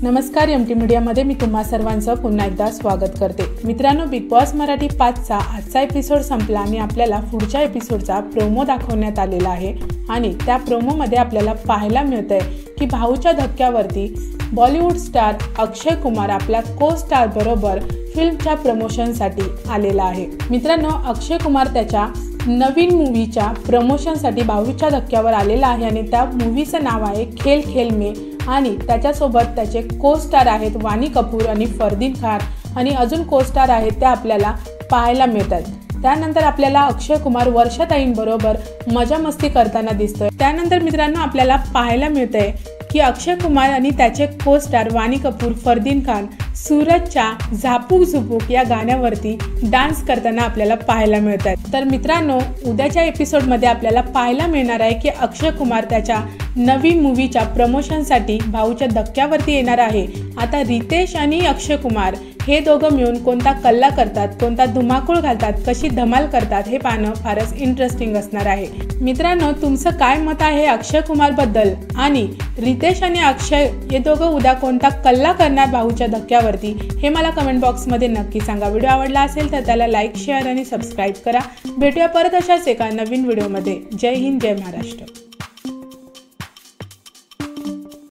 नमस्कार एमटी मीडियामध्ये मी तुम्हा सर्वांचं पुन्हा एकदा स्वागत करते। मित्रांनो, बिग बॉस मराठी 5चा आजचा एपिसोड संपला आणि आपल्याला पुढच्या एपिसोडचा प्रोमो दाखवण्यात आलेला आहे आणि त्या प्रोमोमध्ये आपल्याला पाहायला मिळतंय की भाऊच्या धक्क्यावरती बॉलिवूड स्टार अक्षय कुमार आपल्या को स्टार बरोबर फिल्मच्या प्रमोशनसाठी आलेला आहे। मित्रांनो, अक्षय कुमार त्याच्या नवीन मूवीच्या प्रमोशनसाठी भाऊच्या धक्क्यावर आलेला आहे आणि त्या मूवीचं नाव आहे खेल खेल में आणि त्याच्यासोबत त्याचे को स्टार आहेत वाणी कपूर आणि फरदीन खान आणि अजून को स्टार आहेत त्या आपल्याला पाहायला मिळतात। त्यानंतर आपल्याला अक्षय कुमार वर्षाताईंबरोबर मजा मस्ती करताना दिसतोय। त्यानंतर मित्रांनो, आपल्याला पाहायला मिळतंय की अक्षय कुमार आणि त्याचे को स्टार वाणी कपूर फरदीन खान सूरजच्या झापूक झुपूक या गाण्यावरती डान्स करताना आपल्याला पाहायला मिळतात। तर मित्रांनो, उद्याच्या एपिसोडमध्ये आपल्याला पाहायला मिळणार आहे की अक्षय कुमार त्याच्या नवीन मूवीच्या प्रमोशनसाठी भाऊच्या धक्क्यावरती येणार आहे। आता रितेश आणि अक्षय कुमार हे दोघं मिळून कोणता कल्ला करतात, कोणता धुमाकूळ घालतात, कशी धमाल करतात हे पाहणं फारच इंटरेस्टिंग असणार आहे। मित्रांनो, तुमचं काय मत आहे अक्षय कुमार बद्दल आणि रितेश आणि अक्षय हे दोघं उद्या कोणता कल्ला करणार भाऊच्या धक्क्यावरती हे मला कमेंट बॉक्समध्ये नक्की सांगा। व्हिडिओ आवडला असेल तर त्याला लाईक, शेअर आणि सबस्क्राईब करा। भेटूया परत अशाच एका नवीन व्हिडिओमध्ये। जय हिंद, जय महाराष्ट्र।